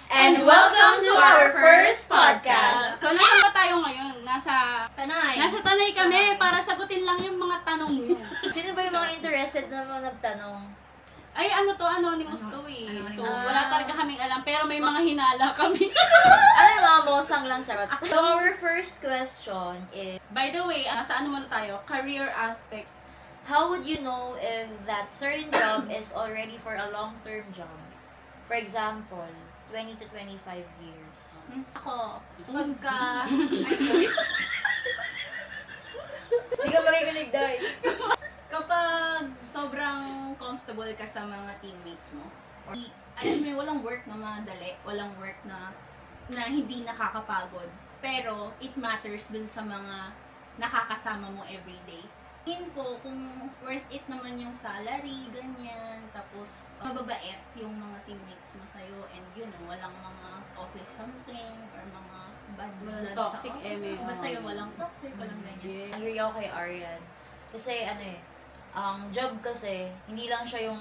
And welcome to our first podcast. So, nasa ba tayo ngayon? Nasa Tanay. Tanay kami para sagutin lang yung mga tanong niyo. Sino ba yung mga interested na mga nagtanong? Ay, ano to? Anonymous to eh. So, wala talaga kaming alam. Pero may mga hinala kami. Ano yung mga mosang lang, charot. So, our first question is, By the way, sa ano muna tayo? Career aspect. how would you know if that certain job is already for a long-term job? For example, 20 to 25 years. Ako, pagka... Hindi ka makikinig, Day. Kapag sobrang comfortable ka sa mga teammates mo, or alam mo, walang work na madali, walang work na hindi nakakapagod, pero it matters dun sa mga nakakasama mo everyday. Tingin ko kung worth it naman yung salary, ganyan, tapos mababait yung mga teammates mo sa'yo, and yun, walang mga office something, or mga bad blood toxic sa office. eme. Basta yung walang toxic, walang ganyan. Agree ako kay Arian. Kasi ano eh, ang job kasi, hindi lang siya yung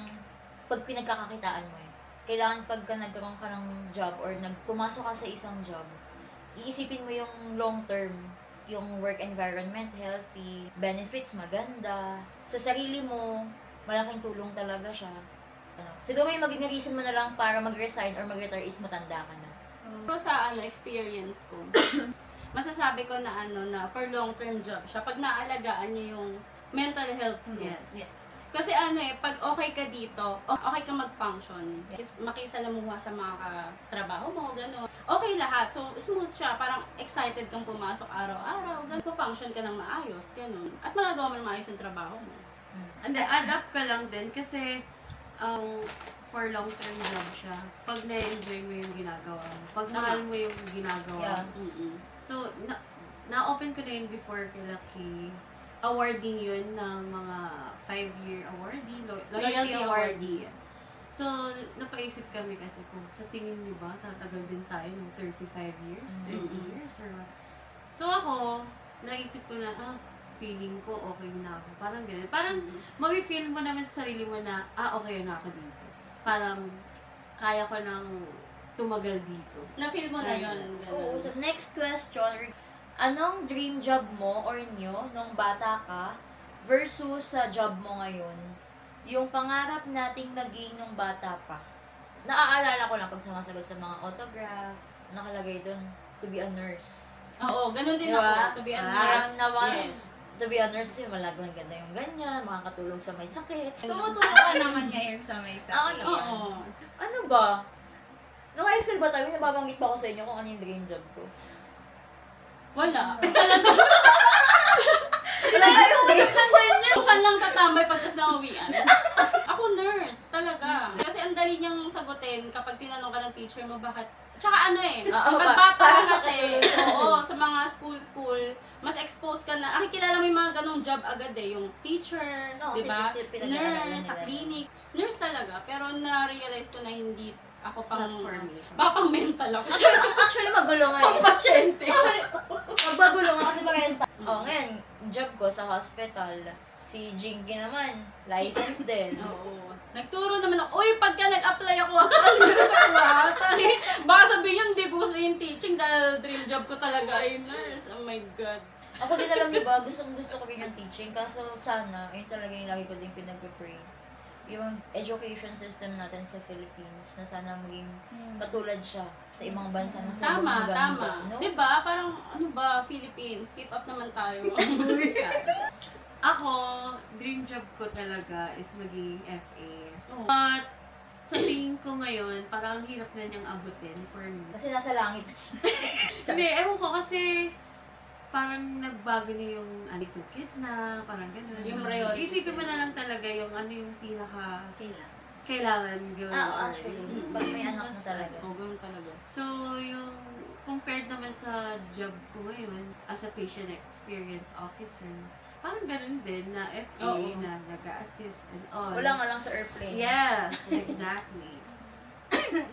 pag pinagkakakitaan mo eh. Kailangan pagka nagkaroon ka ng job or pumasok ka sa isang job, iisipin mo yung long term, yung work environment, healthy, benefits, maganda. Sa sarili mo, malaking tulong talaga siya. Ano, siguro yung magiging reason mo na lang para mag-resign or mag-retire is matanda ka na. Pero sa experience ko, masasabi ko na na for long-term job siya. Pag naalagaan niya yung mental health mo. Yes. Kasi pag okay ka dito, okay ka mag-function. Makisalamuha sa mga katrabaho mo, gano'n. Okay lahat. So, smooth siya. Parang excited kang pumasok araw-araw. Gano'n, function ka ng maayos, gano'n. At magagawa mo ng maayos yung trabaho mo. Hindi, adapt ka lang din kasi for long-term job siya. Pag na-enjoy mo yung ginagawa mo, pag mahal mo yung ginagawa mo. Mm-mm. So, na-open ko na yun before kay Lucky. Awarding yun ng mga 5-year awardee, loyalty awardee. So, napaisip kami kasi kung sa tingin niyo ba, tatagal din tayo ng 35 years, 20 years, or what? So, ako, naisip ko na, feeling ko okay na ako. Parang ganun. Parang, mawi-feel mo naman sa sarili mo na, okay na ako dito. Parang, kaya ko nang tumagal dito. Na-feel mo na yun. Oo. Gano'n. So, next question, anong dream job mo or nyo nung bata ka versus sa job mo ngayon? Yung pangarap nating naging nung bata pa. Naaalala ko lang pag sumasagot sa mga autograph, nakalagay doon, to be a nurse. Oo, ganun din Diba? ako. To be a nurse. Yes. To be a nurse kasi malagong ganda yung ganyan, makakatulong sa may sakit. Tumutulong ka naman ngayon sa may sakit. Oo. Ano ba? Nung high school ba tayo, nababanggit pa ako sa inyo kung ano yung dream job ko. Wala. Isa lang Wala yung dream. Saan lang tatambay pagkas na uwian? Ako nurse, talaga. Kasi ang dali niyang sagutin kapag tinanong ka ng teacher mo bakit. Tsaka pag bata ka kasi, sa mga school, mas exposed ka na, kilala mo yung mga ganong job agad eh, yung teacher, No, di ba? kasi pinag-aaralan Nurse, sa nila. clinic. Nurse talaga, pero na-realize ko na hindi ako It's pang, not for me. Pang mental ako. Actually, magulo nga eh. Pasyente. Actually, magbagulo nga kasi ngayon, job ko sa hospital. Si Jinky naman, license din. Oo. Nagturo naman ako, uy, pagka nag-apply ako, baka sabihin yun, hindi gusto yung teaching dahil dream job ko talaga ay nurse. Oh my God. Ako din alam niyo ba, gusto ko rin yung teaching. Kaso sana, yun talaga yung lagi ko din pinag-pray. Yung education system natin sa Philippines, na sana maging katulad siya sa ibang bansa na sobrang Tama, maganda, tama. no? Diba? Parang, Philippines, keep up naman tayo. Ako, dream job ko talaga is maging FA. Oo. But, sa tingin ko ngayon, parang ang hirap na niyang abutin for me. Kasi nasa langit siya. Hindi, ewan ko kasi parang nagbago na yung two kids na, parang gano'n. Yung So, priority. isipin mo na lang talaga yung ano yung pinaka Kailan? kailangan gawin. Actually, pag may anak mo talaga. Oo, ganun talaga. So, yung compared naman sa job ko ngayon as a patient experience officer, parang ganun din na FA Oo. na nag-assist and all. Wala nga lang sa airplane. Yes, exactly.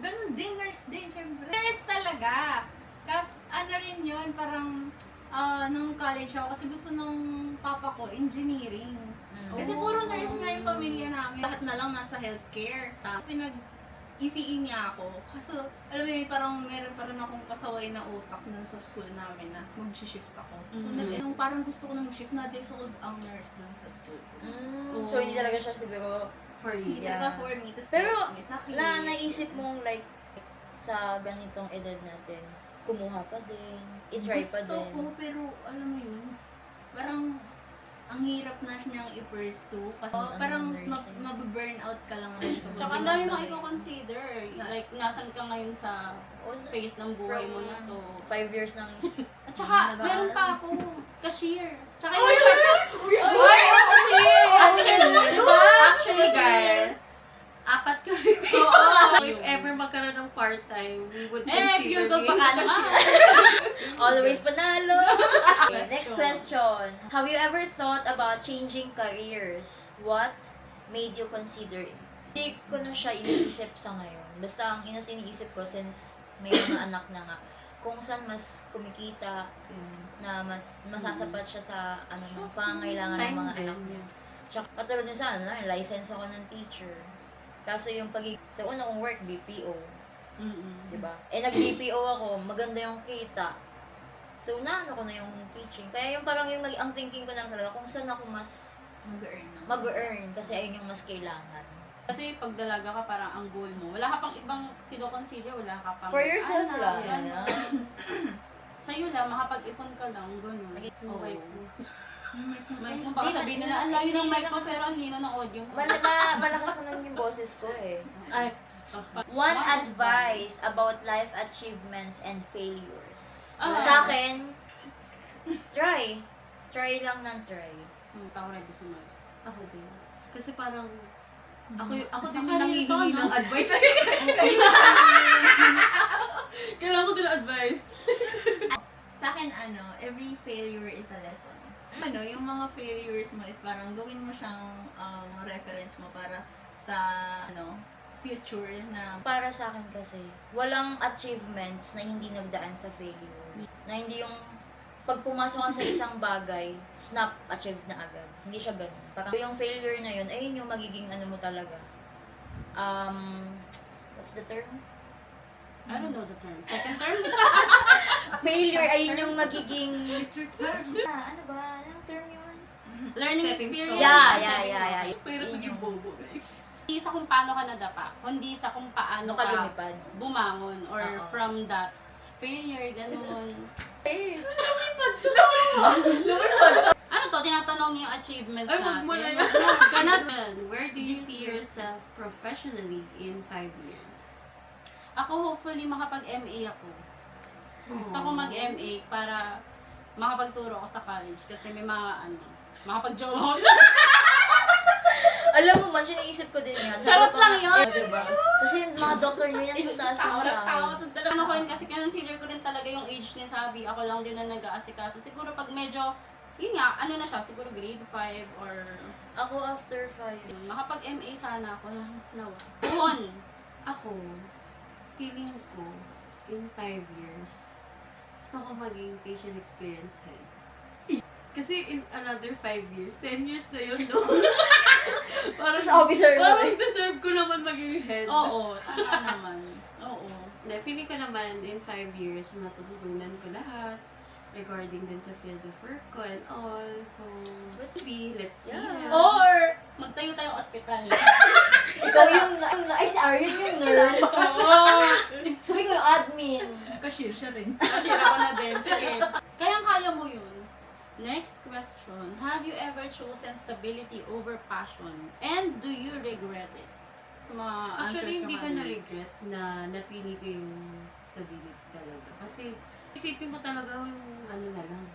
Ganun din, nurse din, syempre. Nurse talaga. Kasi rin yun, parang nung college ako, kasi gusto nung papa ko, engineering. Kasi puro nurse na yung pamilya namin. Lahat na lang nasa healthcare. ECE niya ako. Kaso, alam mo yun, parang meron pa rin akong pasaway na utak nun sa school namin na mag-shift ako. So, nung parang gusto ko na mag-shift, na-dissolve ang nurse dun sa school ko. So, hindi talaga siya siguro, For you. Hindi Yeah. talaga for me. Tapos, Pero, may sakit. naisip mong like, sa ganitong edad natin, kumuha pa din, i-try pa Gusto din. ko, pero alam mo yun, parang ang hirap na niyang i-pursue. Kasi parang nursing. mababurnout ka lang rin. kapag Tsaka ang dami binasa mong mo yun. i-consider. Like, nasan ka ngayon sa phase ng buhay mo na to. 5 years nang At saka, Nag-aaral. meron pa ako, cashier. Tsaka yung cashier! Actually, guys, 4 kami. Oo. If ever magkaroon ng part-time, we would Eh, consider pure gold being pa ka cashier. always panalo. Okay, Question. next question. Have you ever thought about changing careers? What made you consider it? Hindi ko na siya iniisip sa ngayon. Basta ang iniisip ko since may mga anak na nga, kung saan mas kumikita, na mas masasapat siya sa ng pangangailangan ng Time mga din. anak niya. Tsaka katulad din sa license ako ng teacher. Kaso yung sa una kong work, BPO. Diba? Eh, nag-BPO ako, maganda yung kita. So, naano ko na yung teaching. Kaya yung parang ang thinking ko lang talaga, kung saan ako mas Mag-earn na. mag-earn, kasi ayun yung mas kailangan. Kasi pag dalaga ka, parang ang goal mo. Wala ka pang ibang kino-consider, wala ka pang For yourself anak, lang. ganun. Sa'yo lang, makapag-ipon ka lang, gano'n. Oo. Okay. Mic mo, baka sabihin nila, ang layo ng mic ko, pero ang lino ng audio mo. Malakas naman yung boses ko eh. Ay, One advice about life achievements and failures. Ah. Sa akin, try. Try lang ng try. Ako ready sa mic. ako din. Kasi parang, ako din Sa yung kanila nangihingi to, no? ng advice. Kailangan ko din ng advice. Sa akin, every failure is a lesson. Yung mga failures mo is parang gawin mo siyang reference mo para sa, future na Para sa akin kasi, walang achievements na hindi nagdaan sa failure. Na hindi yung pag pumasok ka sa isang bagay, snap, achieved na agad. Hindi siya ganun. Parang yung failure na yun, ayun yung magiging mo talaga. What's the term? I don't know the term. Second term? Failure, ayun yung magiging... ano ba? Anong term yun? Learning Stepping experience. Yeah, yeah. Pero Yun yung yung bobo, guys. Hindi sa kung paano ka nadapa, kundi sa kung paano ano ka ka lumipad. bumangon or Oo. from that failure, ganun. Ano to? Tinatanong niyo yung achievements Ay, natin. wag mo na yan. Ganun. Where do you see yourself professionally in 5 years? Ako hopefully makapag-MA ako. Gusto ko mag-MA para makapagturo ako sa college kasi may mga makapag-jowa ako. Alam mo man, sinaisip ko din yan. Charot lang yun. Diba? Kasi mga doctor nyo yan, yung taas lang sa akin. Ano ko yun kasi consider ko rin talaga yung age ni Sabi. Ako lang din na nag-aasikaso. Siguro pag medyo, yun nga, ano na siya, siguro grade 5 or Ako after 5. makapag-MA sana ako. Nawa. Doon. Ako, feeling ko, in 5 years, gusto ko maging patient experience head. Kasi in another 5 years, 10 years na yun, no? Parang, Sa officer mo parang eh. deserve ko naman maging head. Oo, tama naman. Oo. Na, feeling ko naman, in 5 years, matututunan ko lahat regarding din sa field of work ko and all. So, let's see. Yeah. Or, magtayo tayo ospital. Ikaw yung, ay si Arian yung nurse. Oo. Sabi ko yung admin. cashier siya rin. Kasi ako na din. Sige. Kayang-kaya mo yun. Next question. Have you ever chosen stability over passion? And do you regret it? Actually, hindi ko na-regret na napili ko yung stability talaga. Kasi, isipin ko talaga yung ano na lang.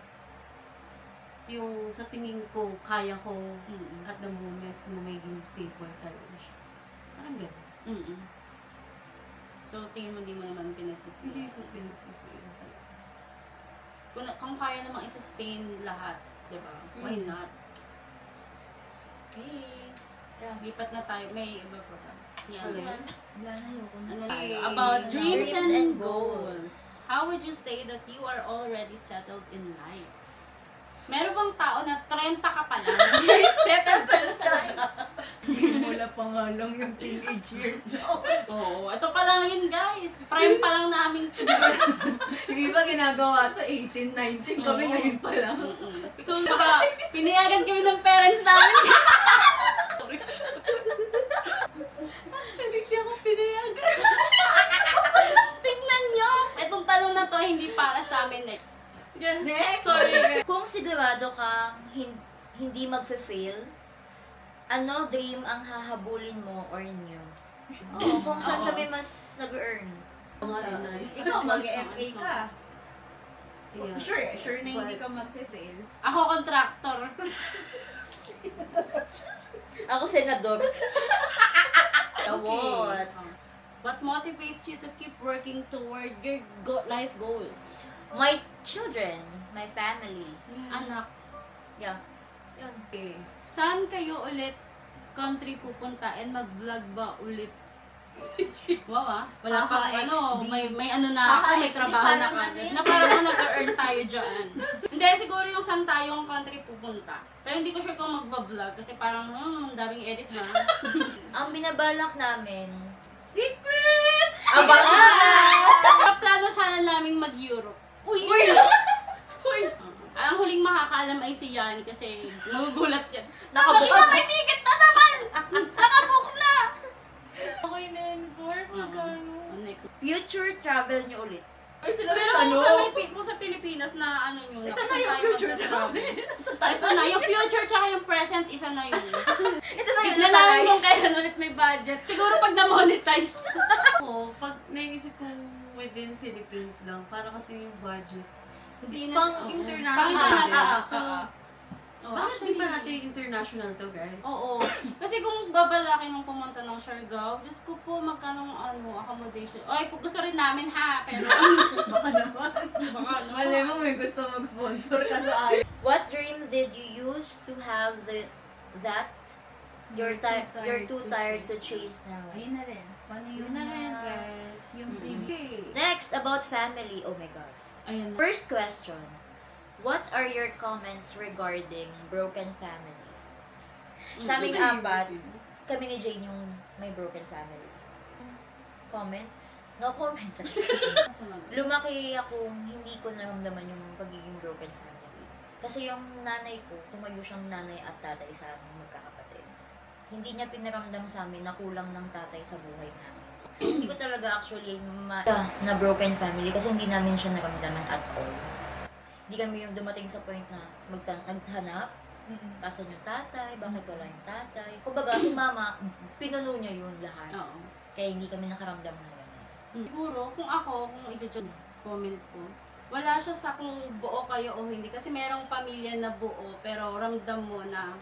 Yung sa tingin ko, kaya ko at the moment na maging stable talaga siya. Parang gano'n. Mm-mm. So, tingin mo di mo naman pinagsisihan? Hindi ko pinagpisiyan talaga. Kung kaya namang i-sustain lahat, di ba? Why Mm. not? Okay. Yeah, lipat na tayo. May iba pa ba? Yan. Ano yan? Wala na yun. Ano Hey. tayo? About dreams, Dreams and and goals. goals. How would you say that you are already settled in life? Meron bang tao na 30 ka pa lang? Settled ka na sa life? Eskwela pa nga lang yung teenage years na. Oo, ito pa lang yun guys. Prime pa lang namin. Yung iba ginagawa to 18, 19, kami Oo. ngayon pa lang. So, baka pinayagan kami ng parents namin. Actually, di ako pinayagan. Tignan nyo! Itong tanong na to hindi para sa amin eh. Yes. Next! Sorry. Kung sigurado kang hindi magfe-fail, ano dream ang hahabulin mo or new? Oo, kung saan Oo. kami mas nag-earn. Ikaw, mag-FA ka. Yeah. Sure na hindi ka mag-fail. Ako contractor. Ako senador. What? What motivates you to keep working toward your life goals? My children, my family. Anak, Yeah. Yun. Okay. saan kayo ulit country pupunta and mag-vlog ba ulit? Wow ah. Wala Aha, pang ano, XD. may ano na ako, Aha, may XD, trabaho na parang ano kagad. yan. Na parang nag-earn tayo dyan. Hindi, siguro yung saan tayong country pupunta. Pero hindi ko sure kung magba-vlog kasi parang, ang daming edit na. Ang binabalak namin, Secret! Ang plano sana namin mag-Europe. Uy! Uy! Ang huling makakaalam ay si Yani kasi magugulat yan. nakabook may ticket na naman! Nakabook na! Okay na yun, for magkano? Next. future travel nyo ulit. Ay, sila Pero may kung tanong. kung sa Pilipinas na ano nyo, Ito na yung future travel. Ito na, yung future tsaka yung present, isa na yun. Ito na yun. Tignan namin kung kailan ulit may budget. Siguro pag na-monetize. Oo, pag naisip kong within Philippines lang, para kasi yung budget. Hindi Is na pang siya- oo. international. Pang-international. So, Oh, bakit di actually, pa natin international to, guys? Oo. Kasi kung babalakin mong pumunta ng Siargao, Diyos ko po, magkano accommodation. Oy, gusto rin namin ha, pero Baka naman. baka ano. Malay mo may gusto mag-sponsor ka sa ayaw. What dream did you use to have that you're too tired to chase now? Ayun na rin. Paano Yun na rin, guys. Yung Mm. Okay. Next, about family. Oh my God. Ayan na. First question. What are your comments regarding broken family? Sa aming apat, kami ni Jane yung may broken family. Comments? No comments. Lumaki akong hindi ko naramdaman yung pagiging broken family. Kasi yung nanay ko, tumayo siyang nanay at tatay sa aming magkakapatid. Hindi niya pinaramdam sa amin na kulang ng tatay sa buhay namin. So, hindi ko talaga actually na broken family kasi hindi namin siya naramdaman at all. Hindi kami yung dumating sa point na naghanap, asan yung tatay, bakit wala yung tatay. Kumbaga, si mama, pinuno niya yun lahat. Oo. Kaya hindi kami nakaramdam ng gano'n. Siguro, kung ako, kung comment ko, wala siya sa kung buo kayo o hindi. Kasi merong pamilya na buo, pero ramdam mo na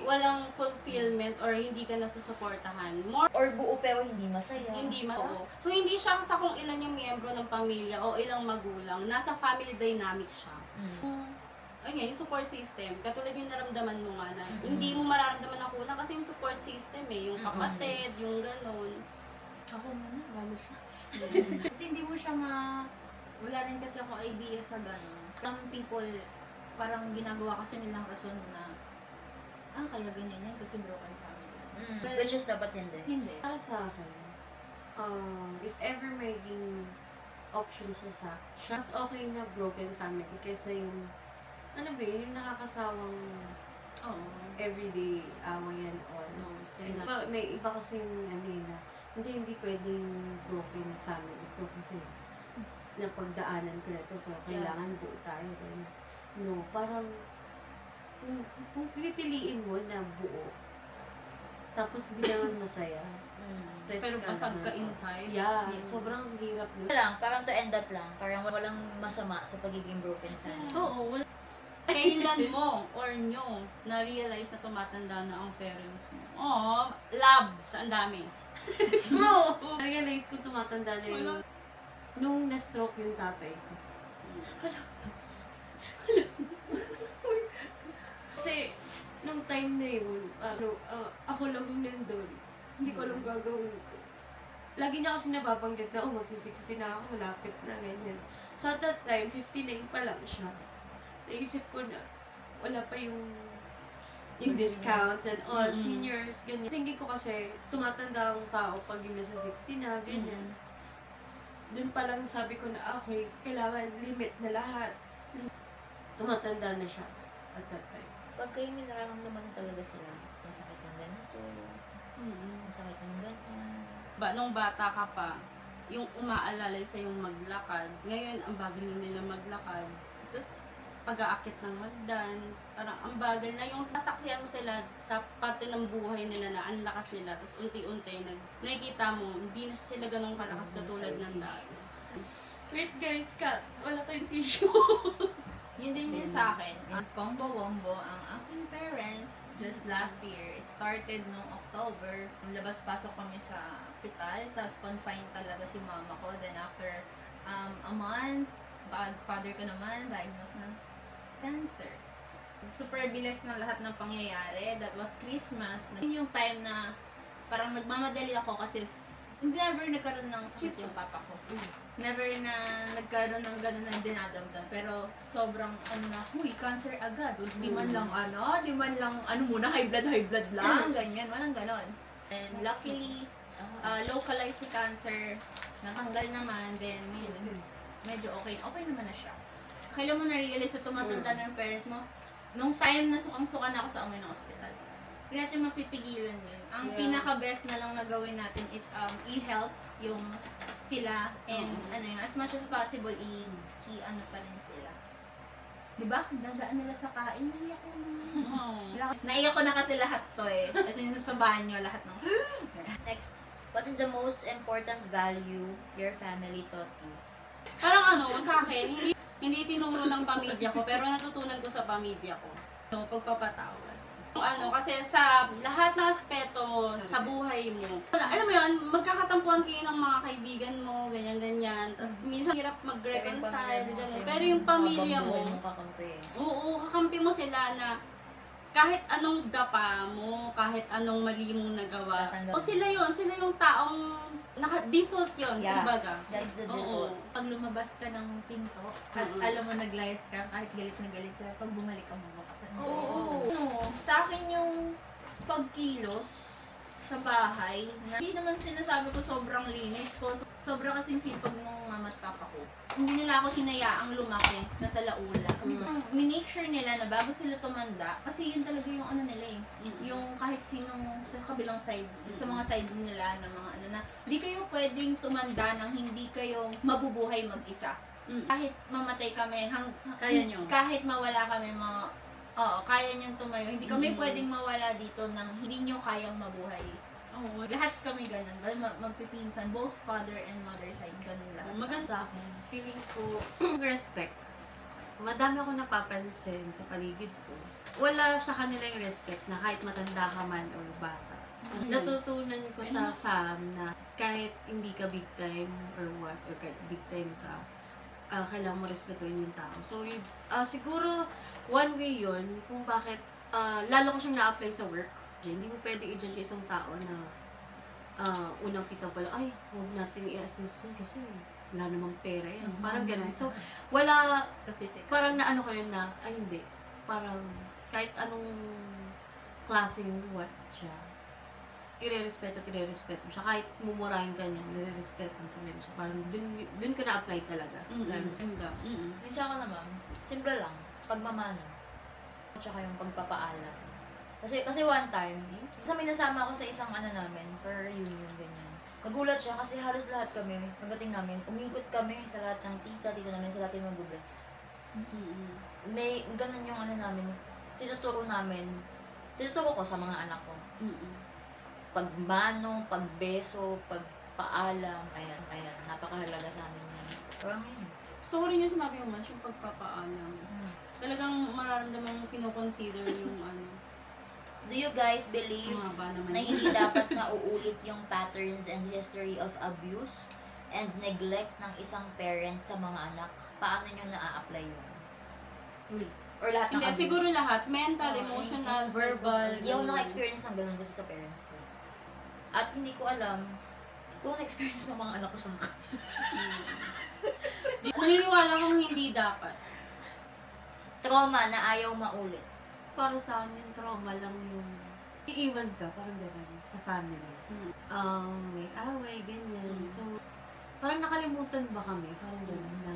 walang fulfillment or hindi ka nasusuportahan. More Or buo pero hindi masaya. hindi oo. So, hindi siya sa kung ilan yung miyembro ng pamilya o ilang magulang. Nasa family dynamics siya. Mm. Ayun nga, yung support system. Katulad yung naramdaman mo nga na Mm-mm. hindi mo mararamdaman na kulang kasi yung support system eh. Yung kapatid, yung ganun. Ako muna, bago siya. Kasi hindi mo siya wala rin kasi ako idea sa gano'n. Some people, parang ginagawa kasi nilang rason na, kaya ganyan yan kasi broken family. Which is dapat hindi. Hindi. Para sa akin, if ever maging option siya sa mas okay na broken family kaysa yung, alam mo yun, yung nakakasawang everyday awayan or may iba kasi yung na hindi pwedeng broken family ito kasi napagdaanan ko na ito so kailangan buo tayo rin. No, parang kung pipiliin mo na buo tapos hindi naman masaya. Stress Pero ka basag ka naman. inside. Yeah, Yes. sobrang hirap nun. Parang to end that lang. Parang walang masama sa pagiging broken family. Oo, wala. Kailan mo or nyo na-realize na tumatanda na ang parents mo? Oh, labs, ang dami. Bro! Realize ko tumatanda na yung nung na-stroke yung tatay ko. Kasi, nung time na yun, ako lang yung nandun. Hindi ko alam gagawin ko. Lagi niya kasi nababanggit na, magsi-60 na ako, malapit na, ganyan. So at that time, 59 pa lang siya. Naisip ko na, wala pa yung yung discounts and all, Mm-mm. seniors, ganyan. Tingin ko kasi, tumatanda ang tao pag yung nasa 60 na, ganyan. Doon pa lang sabi ko na, okay, kailangan limit na lahat. Tumatanda na siya at that time. Pag kayo may nararamdaman talaga sila, masakit ng ganito, masakit ng ganyan. Nung bata ka pa, yung umaalalay sa yung maglakad. Ngayon, ang bagal na nila maglakad. Tapos, pag-aakit ng hagdan, parang ang bagal na yung sasaksihan mo sila sa parte ng buhay nila na ang lakas nila. Tapos, unti-unti, nakikita mo, hindi na sila ganun kalakas katulad ng dati. Wait guys, cut. Wala tayong tissue. Yun din yun sa akin. Combo-wombo ang aking parents just last year. It started nung October. Labas-pasok kami sa hospital. Tapos confined talaga si mama ko. Then after a month, father ko naman, diagnosed ng cancer. Super bilis na lahat ng pangyayari. That was Christmas. Yun yung time na parang nagmamadali ako kasi never nagkaroon ng sakit yung papa ko. Never na nagkaroon ng gano'n na dinadamdam. Pero sobrang huy, cancer agad. Di man lang high blood lang, ganyan, walang ganon. And luckily, localized si cancer, natanggal naman, then yun, medyo okay naman na siya. Kailan mo na-realize na tumatanda na yung parents mo? Nung time na sukang-suka na ako sa amoy ng ospital. Hindi natin mapipigilan yun. Ang pinaka-best na lang na gawin natin is i-help yung sila and as much as possible i-ano pa rin sila. Diba? Dadaan nila sa kain, naiyak ko na. Naiyak ko na kasi lahat to eh. As in, sa banyo, lahat ng Next, what is the most important value your family taught you? Parang sa akin, hindi tinuro ng pamilya ko, pero natutunan ko sa pamilya ko. So, pagpapatawad. Kasi sa lahat ng aspeto sa buhay mo, alam mo yun, magkakatampuan kayo ng mga kaibigan mo, ganyan-ganyan. Tapos minsan hirap mag-reconcile, ganyan. Pero yung pamilya mo, oo, kakampi mo sila na kahit anong dapa mo, kahit anong mali mong nagawa. Tatanggap. O sila yung taong naka-default yun, Yeah. kumbaga. That's the Oo. default. pag lumabas ka ng pinto, at alam mo naglayas ka, kahit galit na galit sila, pag bumalik ka mabukasan. Oo. Sa akin yung pagkilos sa bahay, na hindi naman sinasabi ko sobrang linis ko, sobrang kasing sipag ng mama at papa ko. Hindi nila ako hinayaang lumaki na sa laula. Minake sure nila na bago sila tumanda, kasi yun talaga yung nila eh. Yung kahit sinong sa kabilang side, sa mga side nila na mga na, hindi kayo pwedeng tumanda nang hindi kayo mabubuhay mag-isa. Kahit mamatay kami, Kaya nyo. kahit mawala kami kaya niyong tumayo. Hindi kami pwedeng mawala dito nang hindi niyo kayang mabuhay. Oo. Lahat kami ganun. Magpipinsan, both father and mother side, ganun lahat. Maganda. Sa akin, feeling ko, respect. Madami ako napapansin sa paligid ko. Wala sa kanila yung respect na kahit matanda ka man or bata. Natutunan ko sa fam na kahit hindi ka big time or what, or kahit big time ka, kailangan mo respetuhin yung tao. So, siguro, one way yun kung bakit, lalo ko siyang na-apply sa work. Hindi mo pwede i-judge isang tao na unang kita pa lang, ay, huwag natin i-assist yun kasi wala namang pera yan. Parang ganun. So, wala, Sa physical. parang naano ko yun na, ay hindi. Parang kahit anong klaseng what siya, i-respeto mo siya. Kahit mumurahin ka niya, nire-respeto mo rin siya. Parang dun ko na-apply talaga. Lalo sa- Yung sa akin naman, simple lang, pagmamano. At saka yung pagpapaalam. Kasi one time, may nasama ako sa isang namin, per reunion, ganyan. Nagulat siya kasi halos lahat kami, pagdating namin, umikot kami sa lahat ng tita namin, sa lahat yung mag-bless. May ganun yung namin, tinuturo ko sa mga anak ko. Pagmano, pagbeso, pagpaalam, ayan, napakahalaga sa amin yan. Parang yun. Gusto ko rin yung sinabi mo, Mans, yung pagpapaalam. Talagang mararamdaman mong kinoconsider yung Do you guys believe haba naman. na hindi dapat na uulit yung patterns and history of abuse and neglect ng isang parent sa mga anak? Paano nyo na-a-apply yun? Or lahat ng Hindi, abuse? siguro lahat. Mental, emotional, verbal. Hindi ako naka-experience ng ganun kasi sa parents ko. At hindi ko alam kung na-experience ng mga anak ko sa akin. Naniniwala akong hindi dapat. Trauma na ayaw maulit. para sa akin yung trauma lang yung iiwan ka, parang gano'n, sa family. May away, ganyan. So, parang nakalimutan ba kami? Parang gano'n na.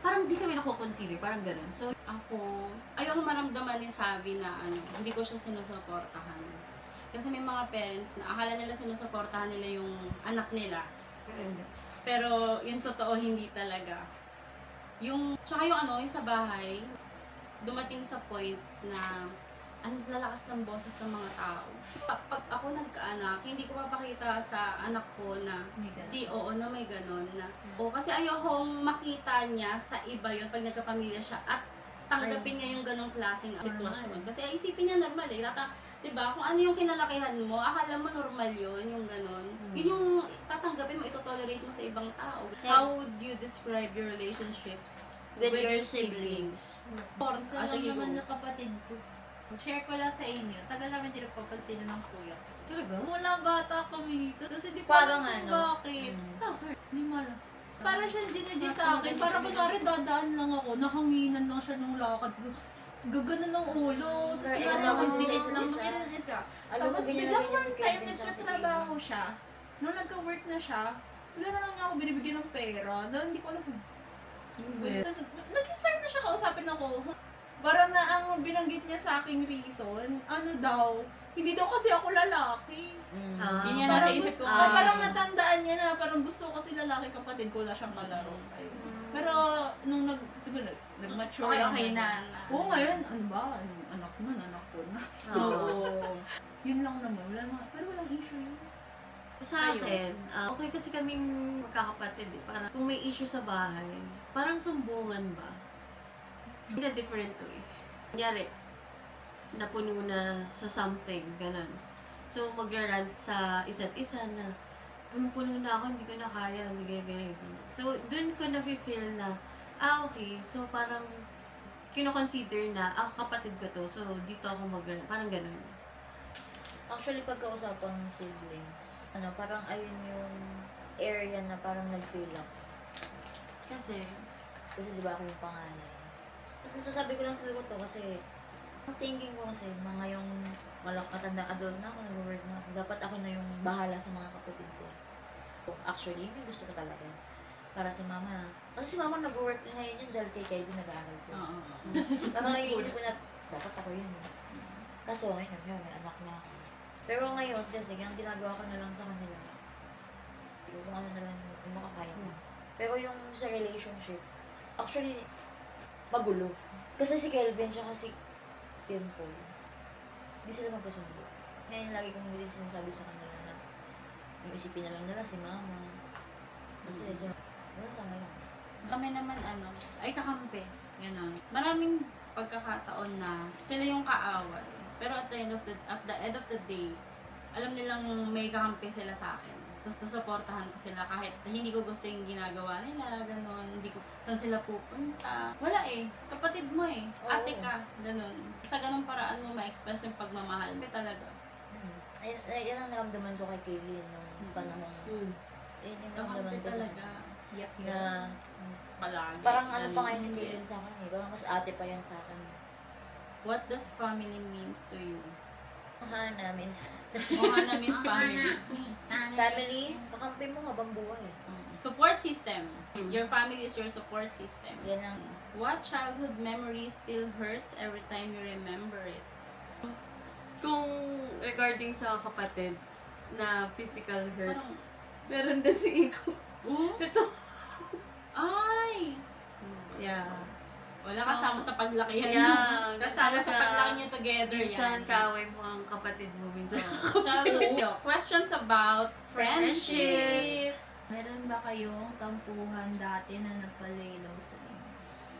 Parang di kami nakukonsider, parang gano'n. So, Ako, ayoko maramdaman ni Savi na hindi ko siya sinusuportahan. Kasi may mga parents na akala nila sinusuportahan nila yung anak nila. Pero yung totoo, hindi talaga. Tsaka yung sa bahay, dumating sa point na ang lalakas ng boses ng mga tao. Pag ako nagkaanak, hindi ko papakita sa anak ko na na may ganon na. Kasi ayokong makita niya sa iba yun pag nagkapamilya siya at tanggapin niya yung ganong klaseng sitwasyon. Kasi isipin niya normal eh. Diba? Kung ano yung kinalakihan mo, akala mo normal yun, yung ganon. Yun yung tatanggapin mo, ito-tolerate mo sa ibang tao. How would you describe your relationships With your siblings. Isa lang Sige, naman go. yung kapatid ko. Share ko lang sa inyo. Tagal namin din papansin ng kuya. talaga? Mula bata kami. Kasi di Parang pa alam kung ano? bakit. Bakit? Hindi mala. Para siya ginadya sa akin. Para kunwari dadaan lang ako. Nahanginan lang siya ng lakad ko. Gagana ng ulo. Tapos Kaya wala naman naman bilis din lang. isa. Ito. Alam mo, Tapos ganyan biglang na ganyan one si time Kevin tsaka si nagkatrabaho siya. Nung nagka-work na siya, wala na lang niya ako binibigyan ng pera. Na hindi ko alam kung tapos, nag-start na siya kausapin ako. Parang na ang binanggit niya sa aking reason, ano daw, hindi daw kasi ako lalaki. Yun yan Parang nasa isip ko. parang natandaan niya na, parang gusto ko kasi lalaki kapatid ko, wala siyang kalaro. Ayun. Pero, nung siguro, nag-mature Okay naman. na. Oo, ngayon, ano ba? Anak mo, anak ko na. Oo. Yun lang naman, wala na. Pero walang issue yun. Sa akin, okay kasi kaming magkakapatid eh. Parang kung may issue sa bahay, parang sumbungan ba? In a different way. Kunyari, napuno na sa something, ganun. So, magra-rant sa isa't isa na, puno na ako, hindi ko na kaya, hindi ganyan. So, dun ko na-feel na, okay, so parang, kino-consider na, kapatid ko to, so dito ako mag-rant, parang ganun. Actually, pagkausapan ng siblings, parang ayun yung area na parang nag-fill up. Kasi, Kasi di ba ako yung panganay. Nasasabi ko lang siguro to kasi ang thinking ko kasi na ngayong matandang adult na ako, nag-work na ako, dapat ako na yung bahala sa mga kapatid ko. Actually, yun yung gusto ko talaga. Para si mama. Kasi si mama nag-work na ngayon yun dahil kay Kevin nag-aaral ko. Parang naiisip ko na, dapat ako yun. Kaso ngayon, may anak na ako. Pero ngayon, kasi ang ginagawa ko na lang sa kanila, kung ano na lang yung makakaya ko. Pero yung sa relationship, actually, magulo. Kasi si Kelvin siya kasi Dimple. Hindi sila magkasundo. Ngayon lagi kong ulit sinasabi sa kanila na yung isipin na lang nila si mama. Kasi si mama, wala sa ngayon. kami naman ay kakampi. Ganon. Maraming pagkakataon na sila yung kaaway. Pero at the end of the day, alam nilang may kakampi sila sa akin. Susuportahan ko sila kahit hindi ko gusto yung ginagawa nila, gano'n, hindi ko saan sila pupunta. Wala eh, kapatid mo eh, ate ka, gano'n. Sa ganung paraan mo ma-express yung pagmamahal mo talaga. Yan ang naramdaman ko kay Kaylin nung panahon. Yan yung naramdaman Kakampi ko sa talaga. na Palagi. parang ano pa ngayon si Kaylin sa akin eh. Parang mas ate pa yan sa akin. What does family means to you? Hana means Ohana means family. family, kakampi mo habang buhay. Support system. Your family is your support system. Yan ang What childhood memory still hurts every time you remember it? Kung regarding sa kapatid na physical hurt, Parang, meron din si Iko. Ito. ay! Yeah. Wala kasama sa paglakihan Yeah, nyo. Kasama sa talaga. paglaki nyo together Minsan yan. kaaway mo ang kapatid mo, minsan. Childhood. Questions about friendship. Meron ba kayong tampuhan dati na nagpalaylaw sa inyo?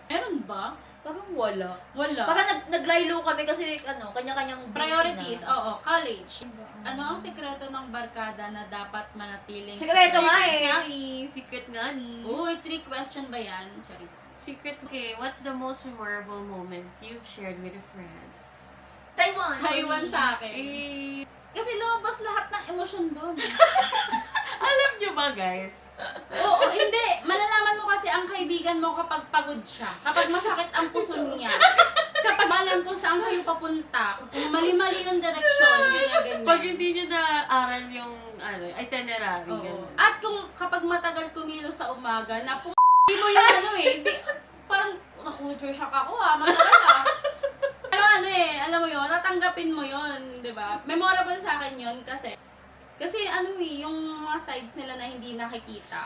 Meron ba? parang wala. Wala. Parang naglaylo kami kasi kanya-kanyang busy Priorities, na. oo, college. Ano ang sekreto ng barkada na dapat manatiling Sekreto nga eh. Secret nga ni. Uy, 3 question ba yan, Charis? Secret. Okay, what's the most memorable moment you've shared with a friend? Taiwan! Taiwan sa akin. Eh, Kasi lumabas lahat ng emosyon doon. alam nyo ba guys? Oo, hindi. Malalaman mo kasi ang kaibigan kaibigan mo kapag pagod siya, kapag masakit ang puso niya, kapag alam kung saan kayo papunta, kung mali-mali yung direksyon, ganyan-ganyan. Pag hindi nyo na-aral yung itinerary, Oo. ganun. At kung kapag matagal kumilos sa umaga, na hindi mo yung hindi, parang, culture shock ako matagal Pero alam mo yun, tatanggapin mo yun, di ba? Memorable sa akin yun kasi yung mga sides nila na hindi nakikita.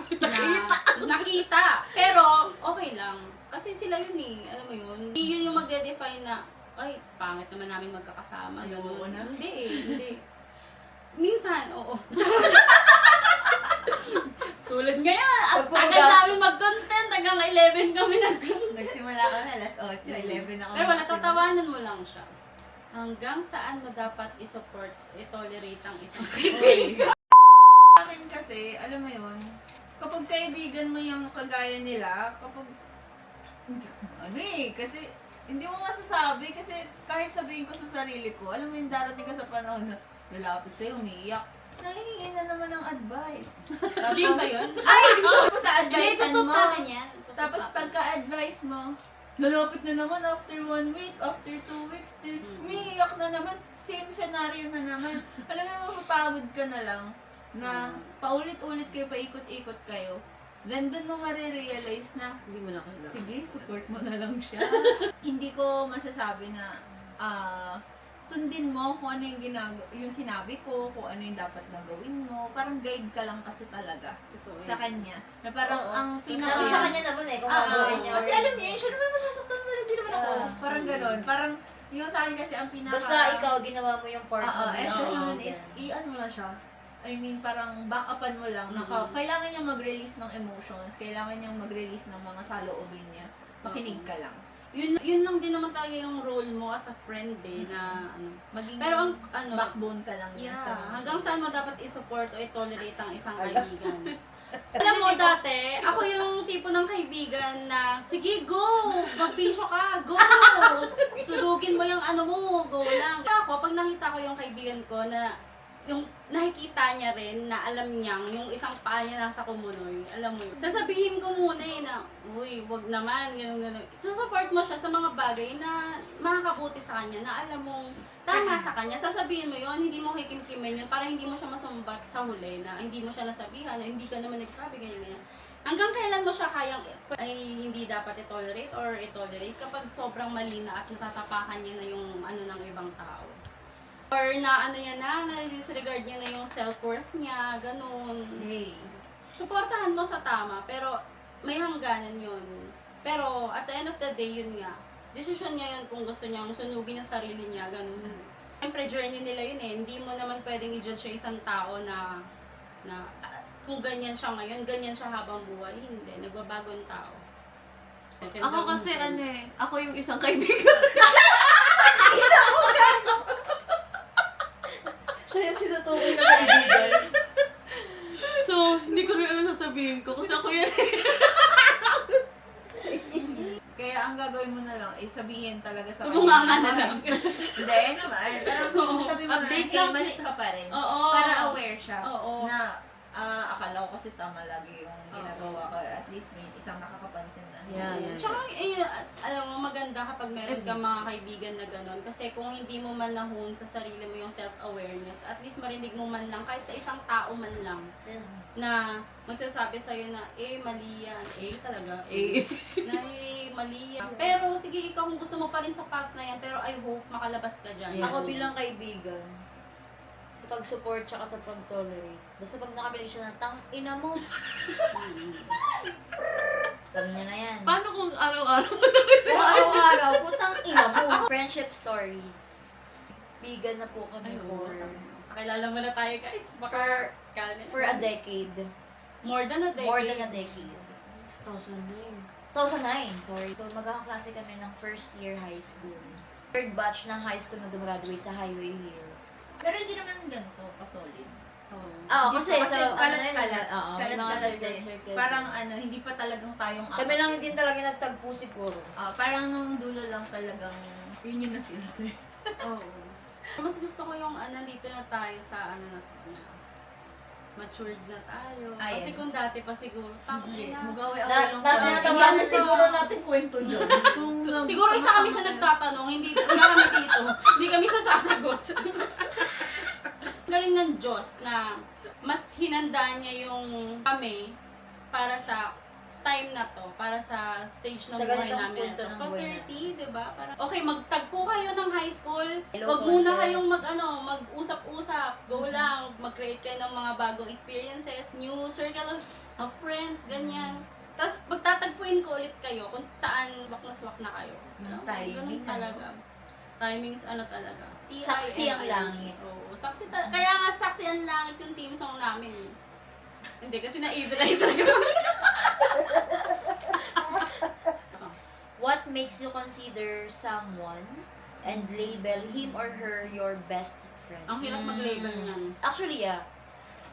Nakita! Pero, okay lang. Kasi sila yun alam mo yun. Hindi yun yung magde-define na, ay, pangit naman namin magkakasama. Ayoko Ganun. na. Hindi. Minsan, oo. Tulad ngayon, at tagal Pagpapagastos. namin mag-content, hanggang 11 kami nag-content. Nagsimula kami alas 8, 11 ako. Pero wala, tatawanan mo lang siya. Hanggang saan mo dapat i-support, i-tolerate ang isang kaibigan. Sa akin kasi, alam mo yun, kapag kaibigan mo yung kagaya nila, kapag, kasi, hindi mo masasabi, kasi kahit sabihin ko sa sarili ko, alam mo yung darating ka sa panahon na lalapit sa'yo, umiiyak, nahihingi na naman ng advice. Jane ba yun? Ay, tapos sa Hindi, advice tutut mo. natin yan. Tutut Tapos natin. pagka-advice mo, lalapit na naman after 1 week, after 2 weeks, umiiyak na naman, same scenario na naman. Alam mo, mapapagod ka na lang na paulit-ulit kayo, paikot-ikot kayo. Then doon mo marirealize na, Hindi mo na kailangan. sige, support mo na lang siya. Hindi ko masasabi na sundin mo kung ano yung sinabi ko, kung ano yung dapat na gawin mo. Parang guide ka lang kasi talaga sa kanya. Na parang ang pinaka... Tapos sa kanya naman kung Oo. gagawin niya. Kasi alam niya, siya naman masasaktan mo lang, di naman ako. Parang ganon. Parang yung sa akin kasi ang pinaka... Basta ikaw, ginawa mo yung part Oo, mo. essence Oo. naman is, i-ano mo lang siya. I mean, parang back-upan mo lang. Kailangan niya mag-release ng emotions, kailangan niyang mag-release ng mga saloobin niya. Makinig ka lang. Yun lang din naman tayo yung role mo as a friend na Maging Pero ang backbone ka lang niya sa... hanggang saan mo dapat i-support o i-tolerate ang isang kaibigan. Alam mo dati, ako yung tipo ng kaibigan na, sige, go! Magpisyo ka, go! Sulugin mo yung mo, go lang. Pero ako, pag nakita ko yung kaibigan ko na yung nakikita niya rin na alam niyang yung isang paa niya nasa kumunoy, alam mo yun. Sasabihin ko muna na, uy, wag naman, gano'n. Susupport mo siya sa mga bagay na makakabuti sa kanya, na alam mong tama sa kanya. Sasabihin mo yun, hindi mo kikimkimin yun, para hindi mo siya masumbat sa huli, na hindi mo siya nasabihan, na hindi ka naman nagsabi, ganyan. Hanggang kailan mo siya kayang ay hindi dapat i-tolerate or i-tolerate kapag sobrang mali na at natatapakan niya na yung ng ibang tao. Or na na-disregard niya na yung self-worth niya, ganun. Hey. Suportahan mo sa tama, pero may hangganan yun. Pero at the end of the day, yun nga. Desisyon niya yun kung gusto niyang sunugin yung sarili niya, ganun. Siyempre, journey nila yun Hindi mo naman pwedeng i-judge yung isang tao na kung ganyan siya ngayon, ganyan siya habang buhay. Hindi, nagbabago yung tao. Ako kasi ako yung isang kaibigan. Siya yung sinutukoy na kaibigan. So, hindi ko rin alam sasabihin ko kasi ako yan Kaya ang gagawin mo na lang, sabihin talaga sa Tumunganga na lang. Hindi naman. Parang sabi mo na, Update hey, lang. mali ka pa rin. Oo. Para aware siya. Oo. Na, akala ko kasi tama lagi yung ginagawa ko. At least may isang nakakapansin na. Yeah. Tsaka, alam mo, maganda kapag meron ka mga kaibigan na gano'n. Kasi kung hindi mo man nahon sa sarili mo yung self-awareness, at least marinig mo man lang, kahit sa isang tao man lang, na magsasabi sa'yo na, mali yan. Talaga. Na, mali yan. Pero, sige, ikaw kung gusto mo pa rin sa path na yan, pero I hope makalabas ka dyan. Yeah. Ako bilang kaibigan, sa pag-support tsaka sa pag-tolerate. Basta pag nakabili siya ng tang ina mo, sabi niya na yan. Paano kung araw-araw? Pero araw-araw, putang ina mo. Friendship stories. Bigan na po kami Pakilala mo na tayo, guys. Baka, for a decade. More than a decade. More than a decade. 2009, sorry. So, magkakaklase kami ng first year high school. Third batch ng high school na graduate sa Highway Hills. Pero hindi naman ganito ka-solid. Kasi sa kalat-kalat. Oo, may mga Kalat-kalat din. circle. Parang hindi pa talagang tayong Kami lang din talaga nagtagpo siguro. parang nung dulo lang talagang yun yung na-filter. Oo. Mas gusto ko yung nandito na tayo sa na to, na matured na tayo. Ayan. Kasi kung dati pa siguro, Hindi, tangina. mag-away-away lang Dati sa natawanan Hindi na ko. siguro natin kwento dyan. Kung Siguro isa kami sa nagtatanong, hindi kami dito. Hindi kami sasasagot. Galing ng Diyos na mas hinanda niya yung kami para sa time na to, para sa stage ng Sa buhay ganitong namin punto na to. ng Pag buhay 30, di ba? Parang, okay, magtagpo kayo ng high school. Hello, Wag muna content. kayong mag-usap-usap. Go lang. Mag-create kayo ng mga bagong experiences, new circle of friends, ganyan. Tapos magtatagpuin ko ulit kayo kung saan swak na swak na kayo. Yung Ano, timing, ganun ano? talaga. Timing is ano talaga. Saksi ang langit. Oo, saksi kaya nga saksi ang langit yung team song namin. Hindi, kasi na-idolize talaga. What makes you consider someone and label him or her your best friend? Ang hirap mag-label niyan. Actually,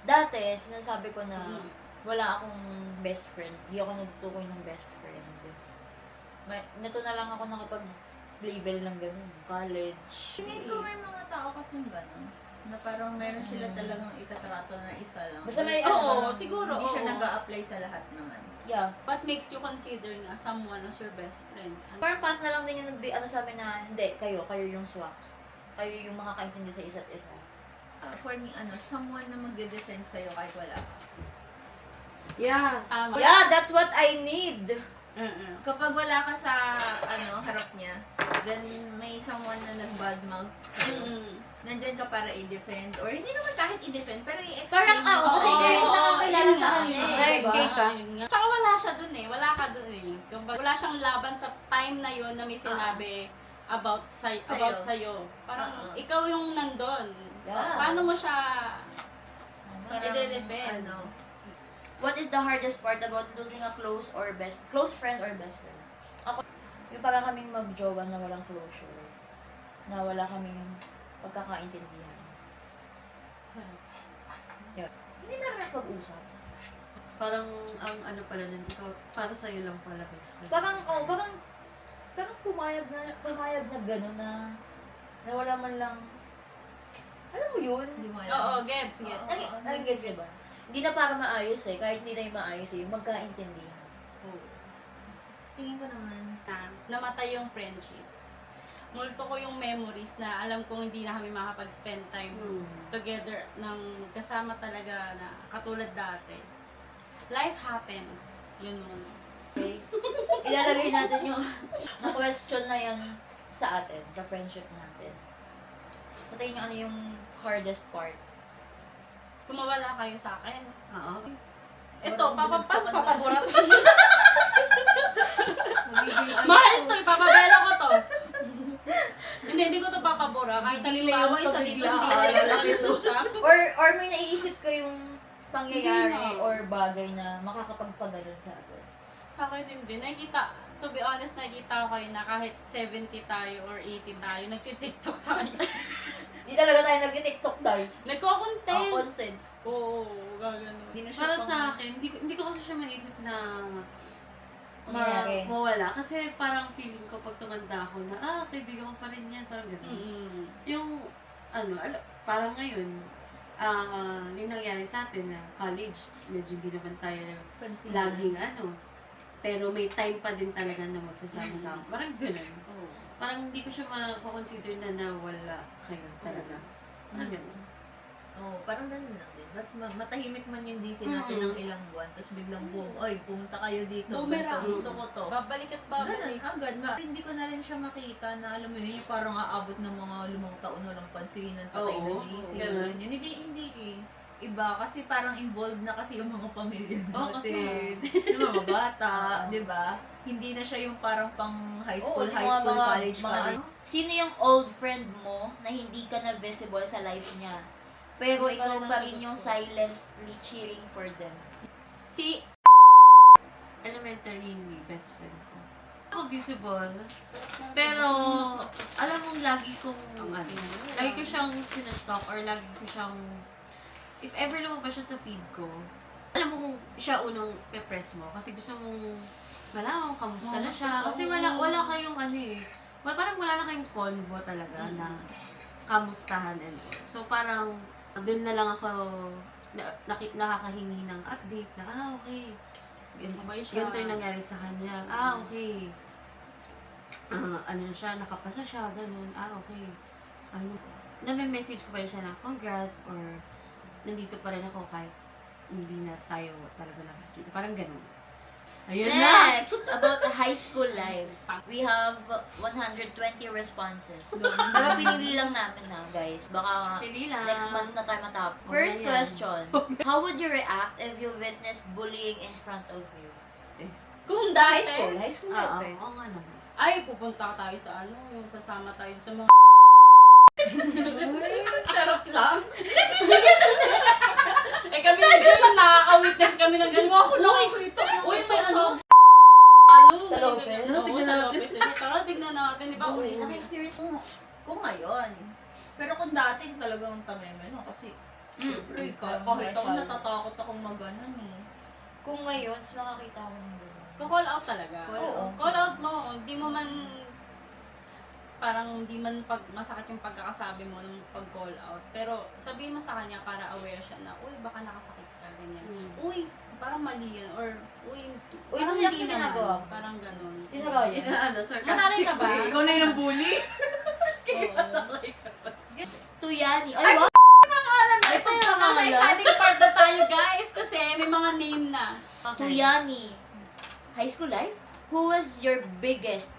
dati, sinasabi ko na Mm. wala akong best friend. Hindi ako nagtukoy ng best friend. Nato na lang ako nakapag-label ng ganun. College. Tingin ko may mga tao kasing gano'n. Na parang meron sila talagang itatrato na isa lang. Basta may Oo, ano, siguro. Hindi siya oo. nag-a-apply sa lahat naman. Yeah. What makes you consider nga someone as your best friend? Parang pass na lang din yung ano sa amin na hindi, kayo yung swak. Kayo yung makakaintindi sa isa't isa. For me, someone na magde-defend sa'yo kahit wala ka. Yeah. Tama. Yeah, that's what I need. Kapag wala ka sa, harap niya, then may someone na nag-badmouth sa'yo. Mm-mm. Nandyan ka para i-defend. Or hindi naman kahit i-defend, pero i-explain Parang, mo. kasi Oo, guys, oo, nakakilala yun sa nga, kanya yun. eh, Ay, diba? gay ka. Yun nga. Tsaka wala siya dun eh. Wala ka dun eh. Kumbaga, wala siyang laban sa time na yun na may sinabi about sa'yo. Parang ikaw yung nandun. Yeah. Paano mo siya Parang, i-defend? What is the hardest part about losing a close friend or best friend? Ako, yung parang kaming mag-jowa na walang closure. Na wala kaming pagkakaintindihan. Yeah. Hindi na kami pag-usap. Parang ang ano pala nun, ikaw, para sa'yo lang pala best friend. Parang pumayag na gano'n na wala man lang, alam mo yun? Hindi mo alam. Oo, gets. Nag-gets diba? Hindi na para maayos eh, kahit hindi na yung maayos eh, magkaintindihan. Tingin ko naman. Namatay yung friendship. Multo ko yung memories na alam kong hindi na kami makapag-spend time together ng kasama talaga na katulad dati. Life happens. Ganun. Okay? Ilalagay natin yung na-question na yan sa atin, sa friendship natin. Patayin nyo ano yung hardest part. Kung mawala kayo sa akin, Oo. ito, Binagsakan na. papabura to. Magiging Mahal to, ipapabela ko to. Hindi ko to papabura. Kahit halimbawa, isa dito, hindi na nag-usap. Or may naiisip kayong pangyayari Hindi na. or bagay na makakapagpagalan sa atin. Sa akin hindi. Nakikita, to be honest, nakikita ko kayo na kahit 70 tayo or 80 tayo, nagtitiktok tayo. Hindi talaga tayo nag-tiktok tayo. Nagko-content. Content. Oo, gagano. Hindi na siya Para pang- sa akin, hindi ko kasi siya maisip na Mangyayari. mawala. Kasi parang feeling ko pag tumanda ako na, kaibigan ko pa rin yan. Parang gano'n. Mm. Yung, parang ngayon, yung nangyari sa atin na college, medyo hindi naman tayo Pansin. laging pero may time pa din talaga na magsasama-sama. Parang gano'n. Oo. Parang hindi ko siya ma-consider na nawala kayo talaga. Parang gano'n. Parang ganun lang din. Matahimik man yung GC natin ng ilang buwan, tapos biglang boom, oy, pumunta kayo dito, Boomerang. gusto ko to. Babalik at Ganun, babalik. agad. Hindi ko na rin siya makita na, alam mo yun, yung parang aabot ng mga 5 taon walang pansinan, patay na Oo, GC, ganun. ganyan. Hindi eh. Iba, kasi parang involved na kasi yung mga pamilya natin. Oo, kasi yung mga bata, di ba? Hindi na siya yung parang pang high school, Oo, high mga- school, mga- college, mga college. ano, Sino yung old friend mo na hindi ka na visible sa life niya? Pero Ikaw ikaw pala pa nasagot rin yung ko. silently cheering for them. Si, Elementary best friend ko. Ako visible. Pero, alam mong lagi kong, lagi ko siyang sinastalk or lagi ko siyang, if ever lumabas siya sa feed ko, alam mo kung siya unang pe-press mo kasi gusto mong malaman kung kamusta na siya. Kasi wala kayong parang wala na kayong convo talaga na kamustahan and all. So parang, doon na lang ako nakakahingi ng update na, okay. Mabait siya. Ganito yung nangyari sa kanya. Okay. Ano siya, nakapasa siya, ganun. Okay. Nami-message ko pa rin siya na congrats or nandito pa rin ako kahit hindi na tayo talaga nakikita. Parang ganun. Ayun na! Next, about the high school life. We have 120 responses. Pero pinili lang namin na, guys. Baka Pili lang. next month na tayo matap. Okay First yan. question. How would you react if you witnessed bullying in front of you? Kung High dati, school. High school Oo, life, eh. oo nga naman. ay, pupunta tayo sa yung sasama tayo sa mga charot lang. Kami na dyan, nakaka-witness kami ng gano'n. Ako Nakikita ko Uy, naman may sa Sa Lopez? Oo, sa Lopez. Tara, tignan natin. Di ba? Uy, Uy, naka-experience mo. Kung ngayon. Pero kung dati talagang tameme, no? Kasi, syempre, kahit ako natatakot akong maganon eh. Kung ngayon, makakita ko ng gano'n. call out talaga. Oo. Call out mo. Hindi mo man parang hindi man masakit yung pagkakasabi mo ng pag-call out. Pero sabihin mo sa kanya para aware siya na, uy, baka nakasakit ka, ganyan. Uy, parang mali yan. Or, uy, parang kasi hindi actually naman. ginagawa. Parang ganun. Ginagawa Yun yan. na, Nanay ka ba? Ikaw na yung bully? Oo. Tuyani. Ay, wow! Ito yung nasa exciting part na tayo, guys. Kasi may mga name na. Tuyani. High school life? Who was your biggest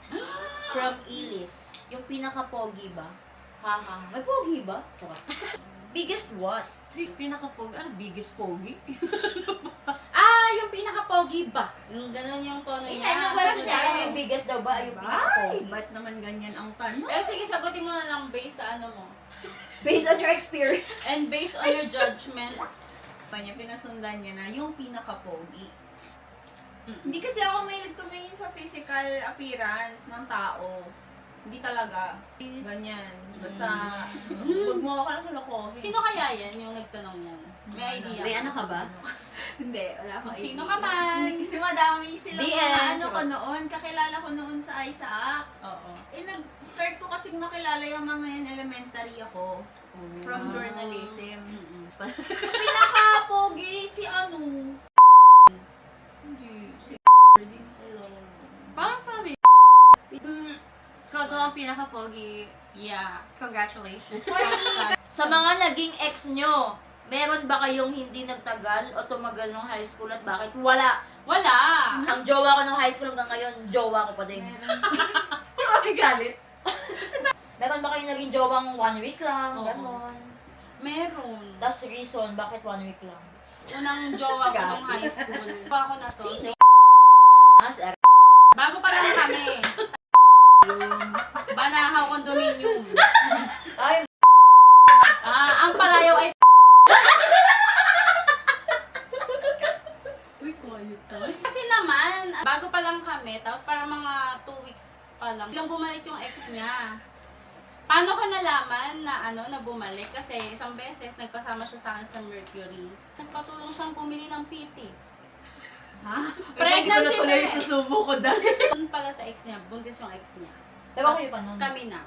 from Ilis? Yung pinaka-pogi ba? Haha. May pogi ba? Charot. Biggest what? Pinaka-pogi. Ano, biggest pogi? Yung pinaka-pogi ba? Yung ganun yung tono Eh, niya. ano ba siya? Yung biggest daw ba? Yung Ay, pinaka-pogi? ba't naman ganyan ang tanong? Pero sige, sagutin mo na lang based sa ano mo. Based on your experience. And based on your judgment. Kanya pinasundan niya na yung pinaka-pogi. Hindi kasi ako mahilig tumingin sa physical appearance ng tao. Hindi talaga. Ganyan. Basta, huwag mo ako lang kalokohin. Sino kaya yan yung nagtanong yan? May idea? May ano ka ba? Hindi, wala akong Kung sino idea. ka man. Hindi, kasi madami silang DM. mga ano ko noon. Kakilala ko noon sa Isaac. Oo. Nag-start ko kasing makilala yung mga yan elementary ako. From journalism. Mm-mm. Yung pinaka-pogi, si ano? Hindi, si Parang family. Ikaw daw ang pinaka-pogi. Yeah. Congratulations. Sa mga naging ex nyo, meron ba kayong hindi nagtagal o tumagal nung high school at bakit? Wala. Wala! Ang jowa ko nung high school hanggang ngayon, jowa ko pa din. May galit. Meron ba kayong naging jowang 1 week lang? Oo. Ganon. Meron. Tapos reason, bakit 1 week lang? Unang jowa ko nung high school. Jowa ko na to. Sino? Si Bago pa lang kami. Banahaw Condominium. Ay, Ang palayaw ay Uy, quiet tayo. kasi naman, bago pa lang kami, tapos parang mga 2 weeks pa lang, biglang bumalik yung ex niya. Paano ko nalaman na na bumalik? Kasi isang beses, nagpasama siya sa akin sa Mercury. Nagpatulong siyang pumili ng PT. Pregnancy ko na test. isusubo ko dahil. Doon pala sa ex niya, buntis yung ex niya. Diba Tas kayo pa nun? Kami na.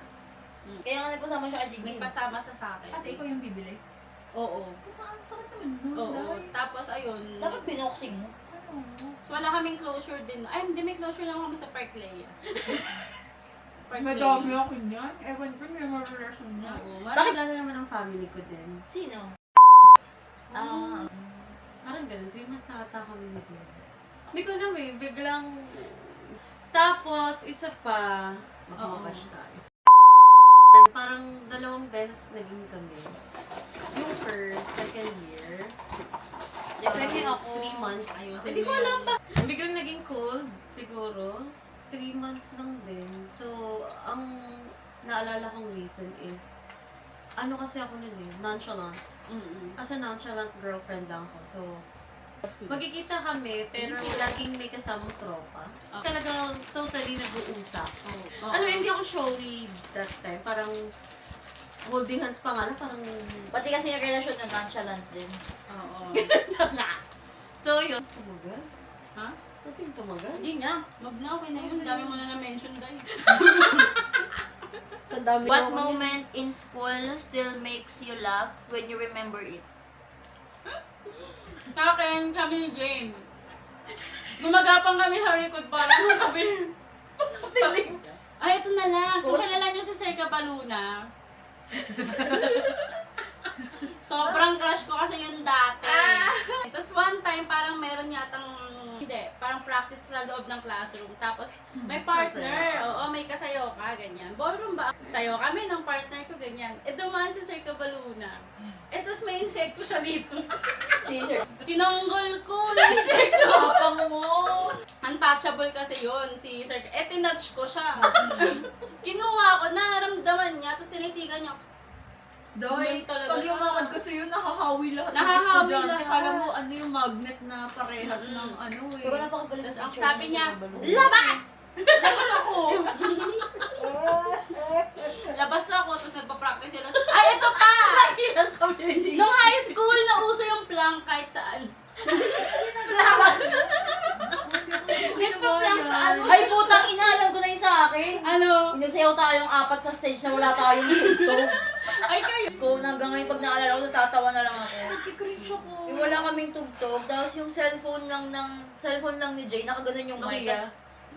Kaya nga nagpasama siya kay Jiggy. Nagpasama siya sa akin. Kasi ikaw yung bibili. Oo. Ang sakit naman nun, Oo. dahil. Tapos ayun. Dapat binoxing mo. Ano? So wala kaming closure din. Ay, hindi, may closure lang kami sa Park Lea. Park May Lea. dami ako niyan. Ewan ko, may mga relasyon niya. Oo. Bakit lalo naman ang family ko din? Sino? Parang ganun. 3 months na ata kami nag-iwan. Hindi ko alam eh. Biglang... Tapos, isa pa... Baka Oo. mabash tayo. Parang 2 beses naging kami. Yung first, second year. Pregnant ako. 3 months. Ayusin Hindi mo ko alam yun. ba? Biglang naging cold, siguro. 3 months lang din. So, ang naalala kong reason is, ano kasi ako nun eh, nonchalant. Mm-mm. As a nonchalant girlfriend lang ako. So, magkikita kami, pero laging may kasamang tropa. Talagang totally nag-uusap. Oo. Alam mo, hindi ako showy that time. Parang holding hands pa nga na, parang... Pati kasi yung relasyon na nonchalant din. Oo. So, yun. Tumagal? Ha? Ba't yung tumagal? Hindi nga. Wag na, okay na yun. Dami mo na na-mention, guys. Sa dami What moment in school still makes you laugh when you remember it? Akin, kami ni Jane. Gumagapang kami sa likod para kami. Ay, ito na lang. Kung kilala niyo si Sir Capaluna. Sobrang crush ko kasi yun dati. Tapos one time, parang meron yatang, hindi, parang practice sa loob ng classroom. Tapos may partner. Oo, may kasayo ka, ganyan. Ballroom ba? Sayo kami ng partner ko, ganyan. E dumaan si Sir Capaluna. E tapos may insect ko siya dito. Teacher. Tinanggol ko yung insect ko. Tapang mo. Untouchable kasi yun, si Sir. Eh, tinouch ko siya. Kinuha ko, naramdaman niya, tapos tinitigan niya ako. Doy, Ganun talaga pag siya. lumakad ko sa'yo, nahahawi lahat ng Nahahawi estudyante. lahat. Kala mo, ano yung magnet na parehas ng ano eh. Pero napakagaling. Tapos ng ang teacher sabi ni niya, Sir Capaluna. labas! Labas ako! Labas ako, tapos nagpa-practice sila. Ay, ito pa! Nung high school, nauso yung plank kahit saan. Nagpa-plank sa ano? Ay, putang ina, alam ko na yung sa akin. Ano? Nagsayaw tayong apat sa stage na wala tayong tugtog. Ay, kayo. Ko, hanggang ngayon pag naalala ko, natatawa na lang ako. Nagkikringe ako. Yung wala kaming tugtog, tapos yung cellphone lang ni Jay, nakaganon yung mic. Nokia. Tas,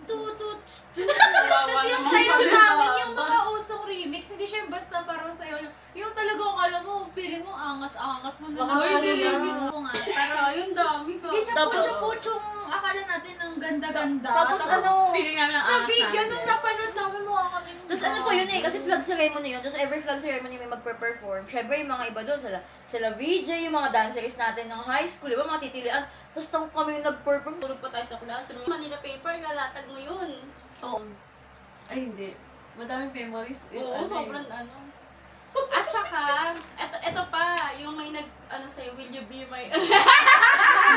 tutut. Kawawa Kasi yung naman sayo kami. namin, yung mga usong remix, hindi siya yung basta parang sayo lang. Yung talaga, akala mo, feeling mo angas-angas mo na. Baka Ay, ano hindi, lang. remix mo nga. Pero ayun, dami ka. Hindi siya Tapos- pucho-puchong akala natin ng ganda-ganda. Tapos ano, Feeling namin ang sa angas video, namin. nung napanood namin, mukha kami. tapos ano pa yun eh, kasi flag ceremony yun, tapos every flag ceremony may magpe-perform. Syempre yung mga iba doon, sila VJ, yung mga dancers natin ng high school, di ba, mga titilian. Tapos nung kami nag-perform, Tulog pa tayo sa classroom. Manila paper, galatag mo yun. Oo. Ay, hindi. Madaming memories. Yung Oo, ano eh. sobrang ano. At saka, eto pa, yung may sa'yo, will you be my...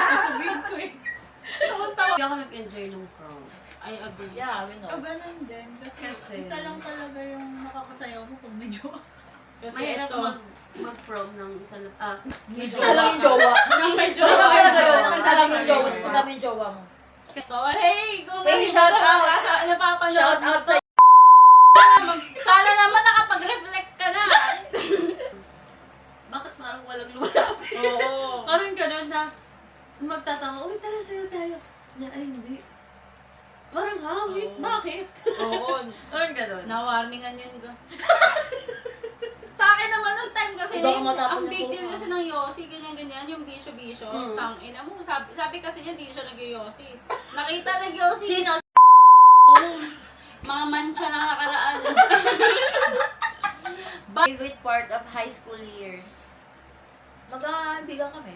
Sasabihin ko eh. Tawa-tawa. Hindi ako nag-enjoy nung prom. I agree. yeah, we know. O ganun din. Kasi isa lang talaga yung nakakasayaw mo pag medyo. Kasi Mahirap ito, mag-prom ng isa lang. Medyo lang yung jowa. nang may Jowa jowa. talaga yun, Jowa. ang sarang yung jowa, Jowa. ang dami yung jowa mo. Ito, hey, kung Hey, nandito shout ka out. sa napapanood Shout mo out to, sa sana naman nakapag-reflect ka na. Bakit parang walang lumalapit? Oo. Parang gano'n na magtatama, uy, tara sayo tayo. Na, ay, hindi. Parang, ha? Wait, Oo. bakit? Oo. Parang gano'n. Na-warningan yun ka. Sa akin naman nung time kasi, Baka matapon ang na big po deal ka. kasi ng Yossi, ganyan-ganyan, yung bisyo-bisyo, Hmm. tangina mo, sabi kasi niya, di siya nag-Yossi. Nakita nag-Yossi. Sino? Mga mancha na nakaraan. Favorite part of high school years? Magkakaibigan kami.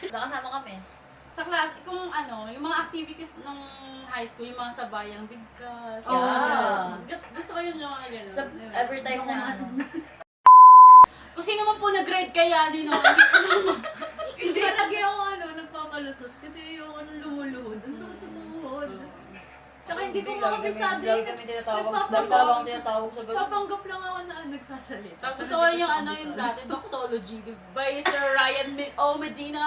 Magkakasama kami. Sa class, kung ano, yung mga activities nung high school, yung mga sabayang bigkas. Yeah. Gusto ko yun yung mga gano'n. Sa every time na ano. Kung sino man po nag-grade kaya, di no, Hindi lagi ako nagpapalusot kasi yung lumuluhod. Ang sakit sa tuhod. Tsaka hindi ko makabisado Lagi yun. kami tinatawag. Nagpapanggap. Lagi tawag tinatawag sa ganun. Papanggap lang ako na nagsasalita. Tapos gusto ko rin yung ano, yung dati, doxology, by Sir Ryan Medina.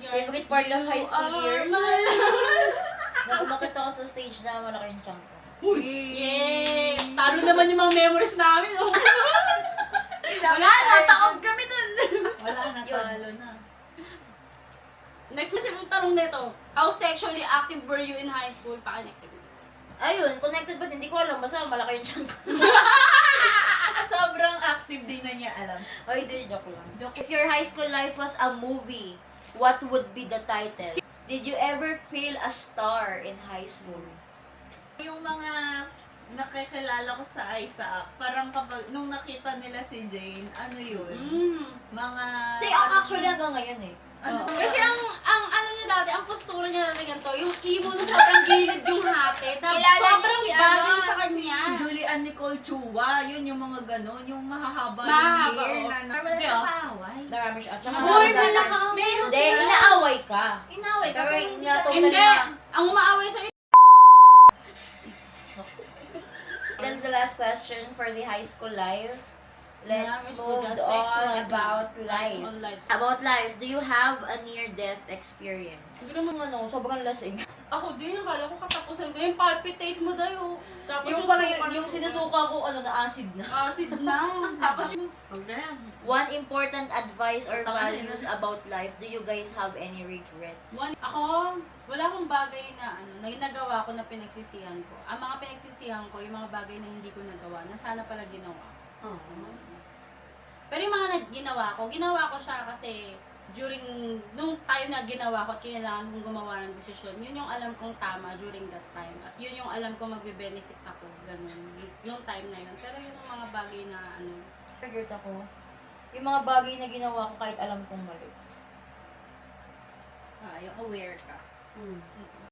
Favorite part of high school You are years? my love. Nung umakit ako sa stage na malaki yung chunk ko. Yay! Talo naman yung mga memories namin. Oh. Wala na, taog kami dun. Wala na, talo na. Next kasi yung tanong nito, how sexually active were you in high school? Next year. Ayun, connected ba? Hindi ko alam. Basta malaki yung chunk ko. Sobrang active din na niya alam. Ay, hindi. Joke lang. If your high school life was a movie, what would be the title? Did you ever feel a star in high school? Yung mga nakikilala ko sa Isaac, parang kapag nung nakita nila si Jane, ano yun? Mga... Hindi, ako actually hanggang ngayon eh. Ano, Kasi ang ano niya dati, ang postura niya dati ganito, yung emo na sobrang gilid yung hati. Sobrang bagay sa kanya. Si Julian Nicole Chua, yun yung mga ganon, yung mahahaba Mahaba, yung hair oo. na normal Hindi, na ah. kaaway. Marami siya. At saka Uy, nakasama- malaka- meron Hindi, na. inaaway ka. Inaway ka, Pero pero hindi nga ka... to- Hindi! Ang umaaway sa That's the last question for the high school life. Let's Marriage, move the on sexual about life. life. About life, do you have a near-death experience? Siguro mo ano, sobrang lasing. Ako din, akala ko katapusan ko. Yung palpitate mo dayo. Tapos Yung pala super yung sugar. sinusuka ko, na acid na. Acid na. Tapos yung Huwag na yan. One important advice or Tama na values yun. about life, do you guys have any regrets? Ako, wala akong bagay na na nagawa ko na pinagsisihan ko. Ang mga pinagsisihan ko, yung mga bagay na hindi ko nagawa, na sana pala ginawa. Oo. Pero yung mga ginawa ko siya kasi nung time na ginawa ko at kailangan kong gumawa ng desisyon, yun yung alam kong tama during that time. At yun yung alam kong magbe-benefit ako, ganun, yung time na yun. Pero yung mga bagay na Regret ako. Yung mga bagay na ginawa ko kahit alam kong mali. Yung aware ka. Hmm.